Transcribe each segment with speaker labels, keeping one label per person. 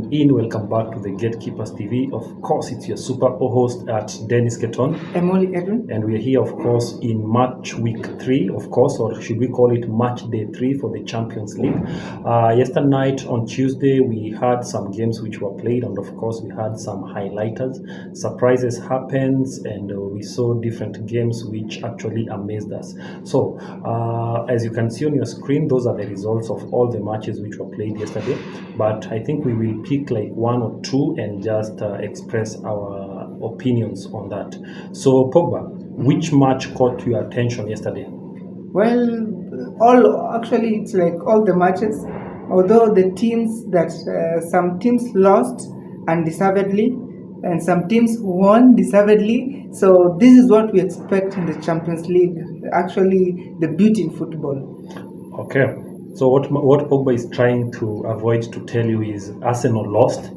Speaker 1: tuning in. Welcome back to the Gatekeepers TV. Of course, it's your super host at Dennis Keton.
Speaker 2: Emily Edwin.
Speaker 1: And we're here, of course, in match week 3, of course, or should we call it match day 3 for the Champions League. Yesterday night on Tuesday, we had some games which were played, and of course, we had some highlighters. Surprises happens, and we saw different games which actually amazed us. So, as you can see on your screen, those are the results of all the matches which were played yesterday. But I think we will pick like one or two and just express our opinions on that. So, Pogba, which match caught your attention yesterday?
Speaker 2: Well, it's like all the matches. Although the teams that some teams lost undeservedly and some teams won deservedly. So this is what we expect in the Champions League. Actually, the beauty in football.
Speaker 1: Okay. So what Pogba is trying to avoid to tell you is Arsenal lost.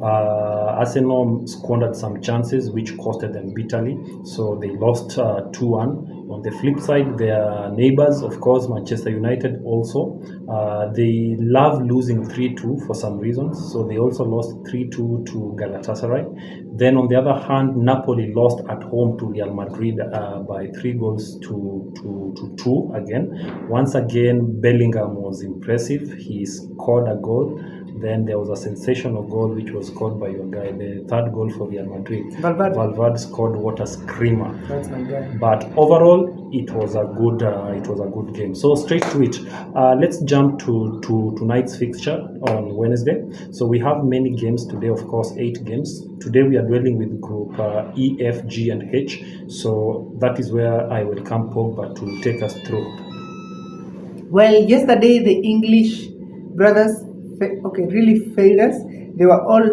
Speaker 1: Arsenal squandered some chances which costed them bitterly. So they lost 2-1. On the flip side, their neighbors, of course, Manchester United also, they love losing 3-2 for some reasons. So they also lost 3-2 to Galatasaray. Then on the other hand, Napoli lost at home to Real Madrid by 3-2 again. Once again, Bellingham was impressive. He scored a goal. Then there was a sensational goal which was scored by your guy, the third goal for Real Madrid. Valverde scored what a screamer.
Speaker 2: That's my guy.
Speaker 1: But overall, it was a good game. So straight to it. Let's jump to tonight's fixture on Wednesday. So we have many games today, of course, 8 games. Today we are dwelling with group E, F, G, and H. So that is where I welcome Pogba to take us through.
Speaker 2: Well, yesterday the English brothers really failed us. They were all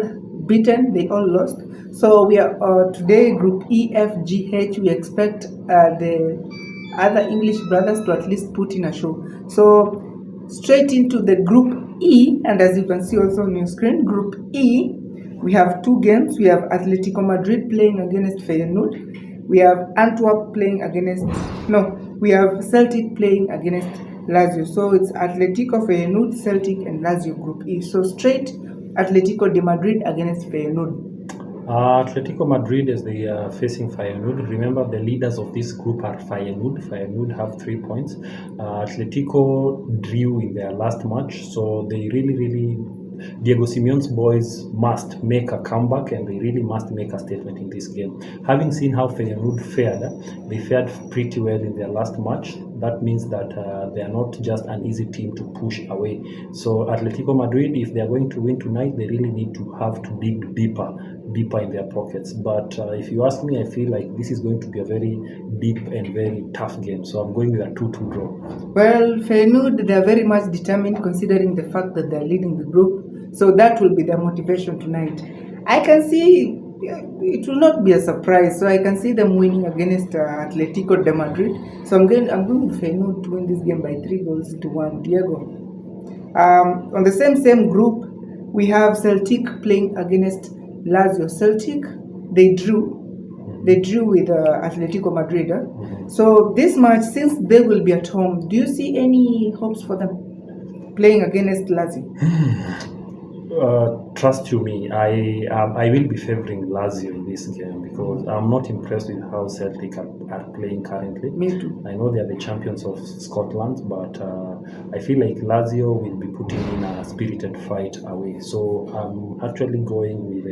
Speaker 2: beaten. They all lost. So we are today group E, F, G, H. We expect the other English brothers to at least put in a show. So straight into the group E, and as you can see also on your screen, group E, we have 2 games. We have Atletico Madrid playing against Feyenoord. We have Antwerp playing we have Celtic playing against Lazio. So it's Atletico, Feyenoord, Celtic, and Lazio group E. So straight Atletico de Madrid against Feyenoord.
Speaker 1: Atletico Madrid, as they are facing Feyenoord. Remember, the leaders of this group are Feyenoord. Feyenoord have 3 points. Atletico drew in their last match, so they really Diego Simeone's boys must make a comeback, and they really must make a statement in this game. Having seen how Feyenoord fared, they fared pretty well in their last match. That means that they are not just an easy team to push away. So Atletico Madrid, if they are going to win tonight, they really need to have to dig deeper in their pockets. But if you ask me, I feel like this is going to be a very deep and very tough game. So I'm going with a 2-2 draw.
Speaker 2: Well, Feyenoord, they are very much determined considering the fact that they are leading the group. So that will be their motivation tonight. I can see it will not be a surprise. So I can see them winning against Atletico de Madrid. So I'm going with Feyenoord to win this game by 3-1. Diego. On the same group, we have Celtic playing against Lazio. Celtic, they drew with Atletico Madrid. So this match, since they will be at home, do you see any hopes for them playing against Lazio?
Speaker 1: Trust you me, I will be favoring Lazio in this game because I'm not impressed with how Celtic are playing currently.
Speaker 2: Me too.
Speaker 1: I know they are the champions of Scotland, but I feel like Lazio will be putting in a spirited fight away. So I'm actually going with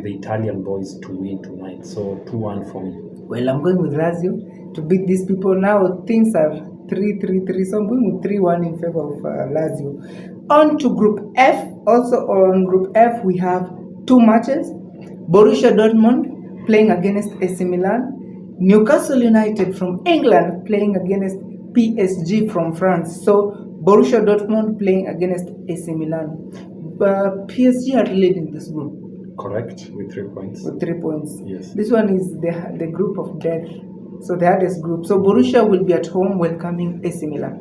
Speaker 1: the Italian boys to win tonight. So 2-1 for me.
Speaker 2: Well, I'm going with Lazio to beat these people. Now things are 3-3-3, so I'm going with 3-1 in favor of Lazio. On to Group F. Also on Group F, we have 2 matches. Borussia Dortmund playing against AC Milan. Newcastle United from England playing against PSG from France. So Borussia Dortmund playing against AC Milan. PSG are leading this group.
Speaker 1: Correct, with 3 points.
Speaker 2: With 3 points.
Speaker 1: Yes.
Speaker 2: This one is the group of death. So the hardest group. So Borussia will be at home welcoming AC Milan.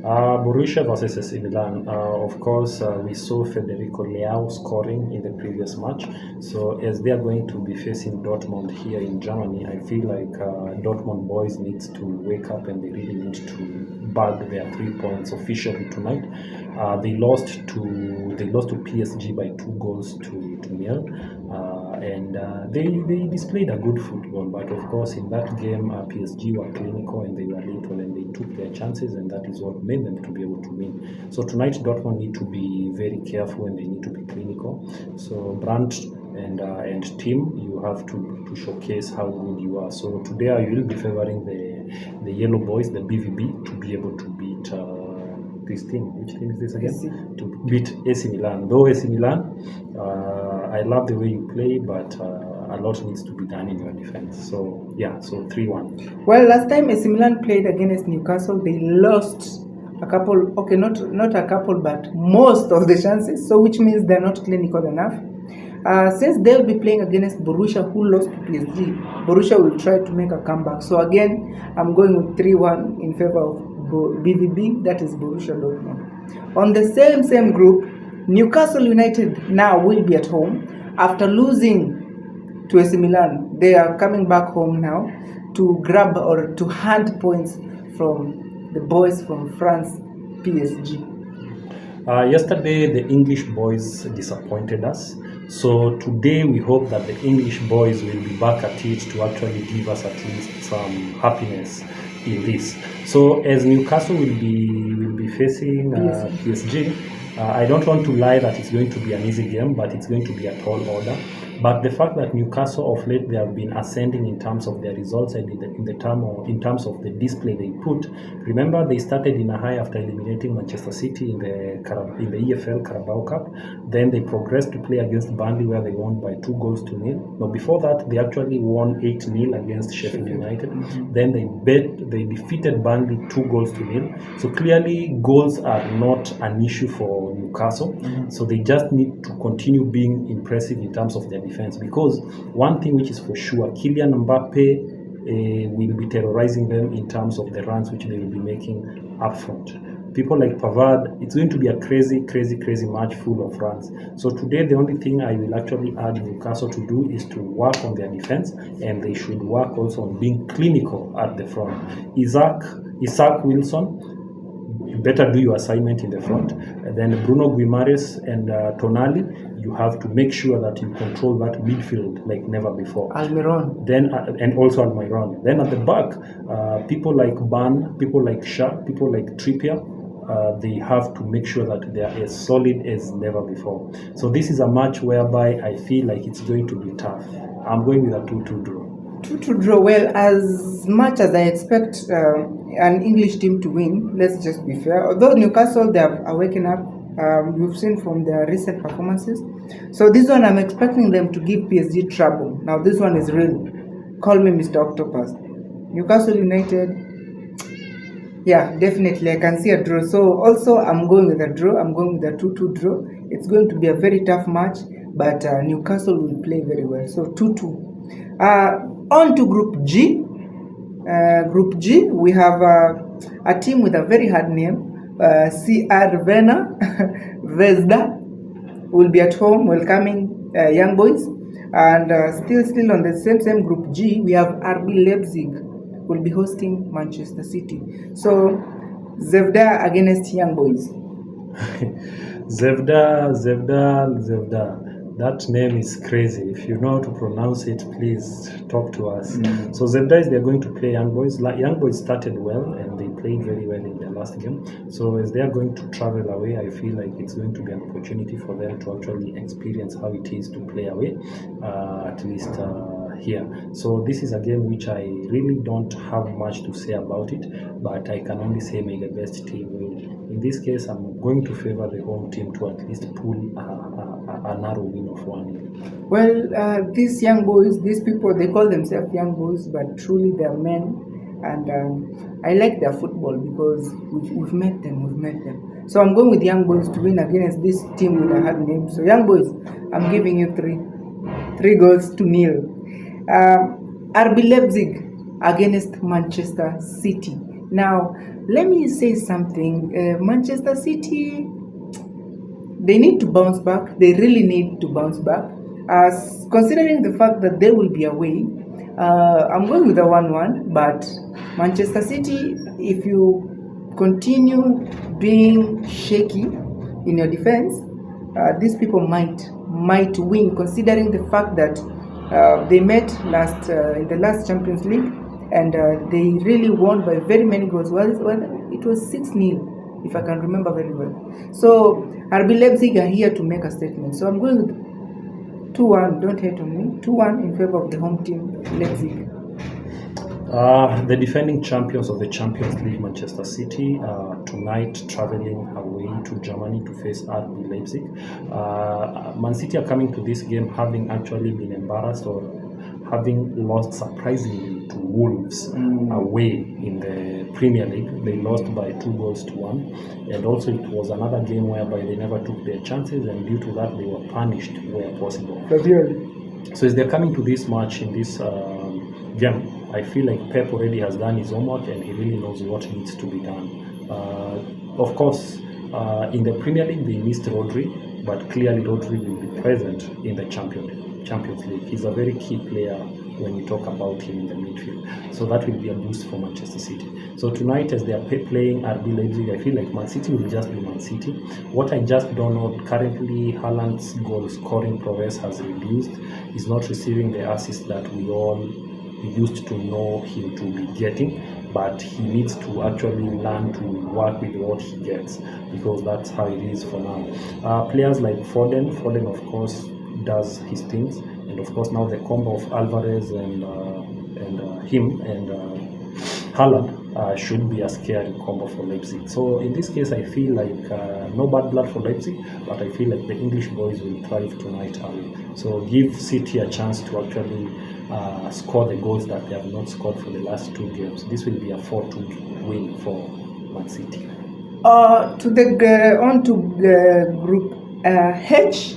Speaker 1: Borussia versus AC Milan. Of course, we saw Federico Leao scoring in the previous match. So as they are going to be facing Dortmund here in Germany, I feel like Dortmund boys needs to wake up and they really need to bag their 3 points officially tonight. They lost to PSG by 2 goals to nil. They displayed a good football, but of course in that game PSG were clinical and they were little and they took their chances, and that is what made them to be able to win. So tonight Dortmund need to be very careful and they need to be clinical. So Brandt and team, you have to showcase how good you are. So today I will be favoring the yellow boys, the BVB, to be able to beat this team. Which team is this again?
Speaker 2: AC.
Speaker 1: To beat AC Milan. Though AC Milan, I love the way you play, but a lot needs to be done in your defense. So yeah, so 3-1.
Speaker 2: Well, last time AC Milan played against Newcastle, they lost a couple, okay, not a couple, but most of the chances, so which means they're not clinical enough. Since they'll be playing against Borussia, who lost to PSG, Borussia will try to make a comeback. So again, I'm going with 3-1 in favor of BVB, that is Borussia Dortmund. On the same group, Newcastle United now will be at home after losing to AC Milan. They are coming back home now to grab or to hand points from the boys from France, PSG.
Speaker 1: Yesterday, the English boys disappointed us. So today, we hope that the English boys will be back at it to actually give us at least some happiness in this. So as Newcastle will be facing PSG, I don't want to lie that it's going to be an easy game, but it's going to be a tall order. But the fact that Newcastle of late they have been ascending in terms of their results and in terms of the display they put. Remember, they started in a high after eliminating Manchester City in the EFL Carabao Cup. Then they progressed to play against Burnley, where they won by 2-0. Now before that, they actually won 8-0 against Sheffield United. Then they defeated Burnley 2-0. So clearly, goals are not an issue for Newcastle. So they just need to continue being impressive in terms of their defense, because one thing which is for sure, Kylian Mbappe will be terrorizing them in terms of the runs which they will be making up front. People like Pavard, it's going to be a crazy match full of runs. So today the only thing I will actually urge Newcastle to do is to work on their defense, and they should work also on being clinical at the front. Isaac Wilson, you better do your assignment in the front. And then Bruno Guimaraes and Tonali, you have to make sure that you control that midfield like never before.
Speaker 2: Almiron.
Speaker 1: Then and also Almiron. Then at the back, people like Ban, people like Shah, people like Trippier, they have to make sure that they are as solid as never before. So this is a match whereby I feel like it's going to be tough. I'm going with a 2-2 draw.
Speaker 2: 2-2 draw. Well, as much as I expect an English team to win, let's just be fair. Although Newcastle, they have awakened up. We've seen from their recent performances. So this one, I'm expecting them to give PSG trouble. Now this one is real. Call me Mr. Octopus. Newcastle United, yeah, definitely I can see a draw. So also I'm going with a draw. I'm going with a 2-2 draw. It's going to be a very tough match, but Newcastle will play very well. So 2-2. On to Group G. Group G, we have a team with a very hard name. CR Vena Vesda will be at home welcoming Young Boys. And still on the same Group G, we have RB Leipzig will be hosting Manchester City. So Zevda against Young Boys.
Speaker 1: Zevda. That name is crazy. If you know how to pronounce it, please talk to us. So Zevda, they're going to play Young Boys. Young Boys started well and they played very well in their last game. So as they are going to travel away, I feel like it's going to be an opportunity for them to actually experience how it is to play away, at least here. So this is a game which I really don't have much to say about it, but I can only say may the best team win. In this case, I'm going to favor the home team to at least pull a narrow win of 1-0.
Speaker 2: Well, these young boys, these people, they call themselves young boys, but truly they're men. And I like their football because we've met them. So I'm going with young boys to win against this team with a hard name. So young boys, I'm giving you 3-0. RB Leipzig against Manchester City. Now, let me say something. Manchester City, they need to bounce back. They really need to bounce back. As considering the fact that they will be away, I'm going with a 1-1. But Manchester City, if you continue being shaky in your defense, these people might win, considering the fact that they met in the last Champions League, and they really won by very many goals. Well, it was 6-0, if I can remember very well. So RB Leipzig are here to make a statement. So I'm going with 2-1. Don't hate on me. 2-1 in favor of the home team, Leipzig.
Speaker 1: The defending champions of the Champions League, Manchester City, tonight traveling away to Germany to face RB Leipzig. Man City are coming to this game having actually been embarrassed or having lost surprisingly to Wolves away in the Premier League. They lost by 2-1, and also it was another game whereby they never took their chances, and due to that they were punished where possible. So as they're coming to this match in this game, I feel like Pep already has done his homework and he really knows what needs to be done. Of course, in the Premier League they missed Rodri, but clearly Rodri will be present in the Champions League. He's a very key player when we talk about him in the midfield. So that will be a boost for Manchester City. So tonight, as they are playing RB Leipzig, I feel like Man City will just be Man City. What I just don't know, currently Haaland's goal scoring prowess has reduced. He's not receiving the assist that we all used to know him to be getting, but he needs to actually learn to work with what he gets, because that's how it is for now. Players like Foden of course does his things, and of course now the combo of Alvarez and him and Haaland should be a scary combo for Leipzig. So in this case I feel like no bad blood for Leipzig, but I feel like the English boys will thrive tonight early. So give City a chance to actually score the goals that they have not scored for the last two games. This will be a 4-2 win for Man City.
Speaker 2: On to Group H,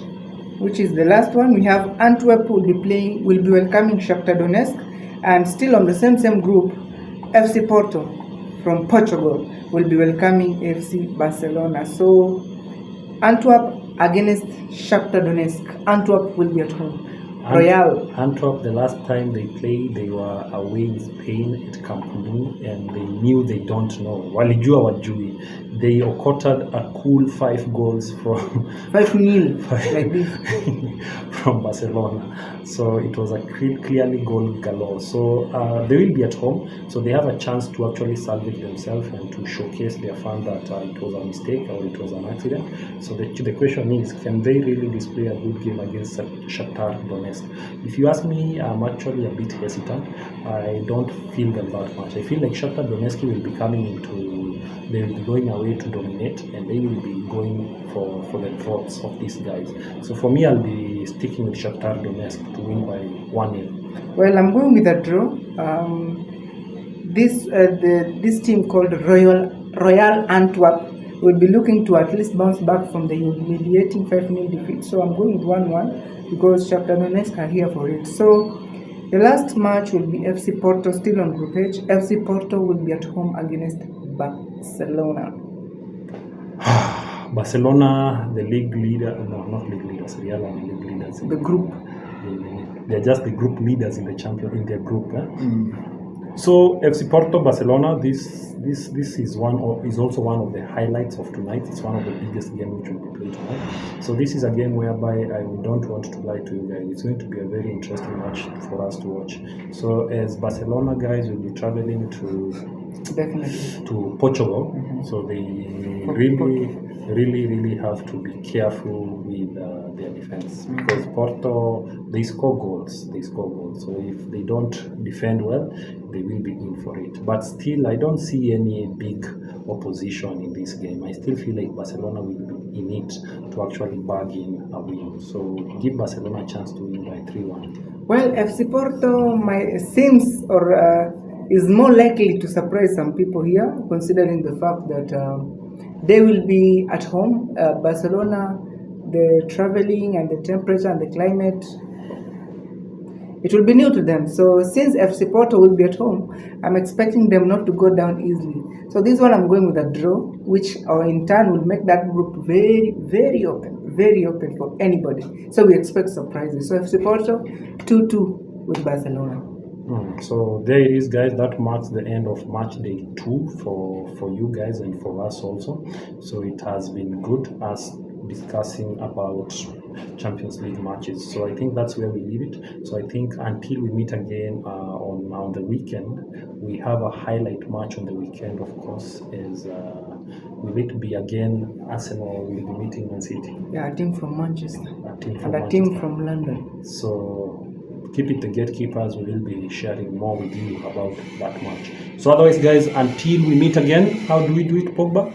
Speaker 2: which is the last one. We have Antwerp will be welcoming Shakhtar Donetsk, and still on the same group, FC Porto from Portugal will be welcoming FC Barcelona. So Antwerp against Shakhtar Donetsk. Antwerp will be at home.
Speaker 1: Antwerp, the last time they played, they were away in Spain at Camp Nou, and they knew they don't know. Walijua wajui. They occulted a cool 5 goals from
Speaker 2: 5-0 like this
Speaker 1: from Barcelona. So it was a clearly goal galore. So they will be at home, so they have a chance to actually salvage themselves and to showcase their fans that it was a mistake or it was an accident. So the question is, can they really display a good game against Shakhtar Donetsk? If you ask me, I'm actually a bit hesitant. I don't feel them that much. I feel like Shakhtar Donetsk will be they will be going away to dominate, and they will be going for the throats of these guys. So for me, I'll be sticking with Shakhtar Donetsk to win by 1-0.
Speaker 2: Well, I'm going with a draw. This team called Royal Antwerp will be looking to at least bounce back from the humiliating 5-0 defeat. So I'm going with 1-1 because Shakhtar Donetsk are here for it. So the last match will be FC Porto, still on Group H. FC Porto will be at home against Barcelona.
Speaker 1: Barcelona, the league leader, no, not league leaders, Real are the league leaders.
Speaker 2: The group.
Speaker 1: They're just the group leaders in their group. So FC Porto, Barcelona, this is also one of the highlights of tonight. It's one of the biggest games which will be played tonight. So this is a game whereby I don't want to lie to you guys. It's going to be a very interesting match for us to watch. So as Barcelona guys will be traveling to Portugal, so they really have to be careful with their defense, because Porto, they score goals. So if they don't defend well, they will be in for it. But still, I don't see any big opposition in this game. I still feel like Barcelona will be in it to actually bargain a win. So give Barcelona a chance to win by 3-1.
Speaker 2: Well, FC Porto is more likely to surprise some people here, considering the fact that they will be at home. Barcelona, the traveling and the temperature and the climate, it will be new to them. So since FC Porto will be at home, I'm expecting them not to go down easily. So this one I'm going with a draw, which in turn will make that group very, very open for anybody. So we expect surprises. So FC Porto 2-2 with Barcelona.
Speaker 1: So there it is, guys. That marks the end of match day 2 for you guys and for us also. So it has been good us discussing about Champions League matches. So I think that's where we leave it. So I think until we meet again on the weekend, we have a highlight match on the weekend, of course, is will it be again Arsenal will be meeting Man City?
Speaker 2: Yeah, a team from Manchester.
Speaker 1: A team
Speaker 2: And
Speaker 1: from
Speaker 2: a
Speaker 1: Manchester.
Speaker 2: team from London.
Speaker 1: So keep it the gatekeepers. We will be sharing more with you about that match. So otherwise, guys, until we meet again, how do we do it, Pogba?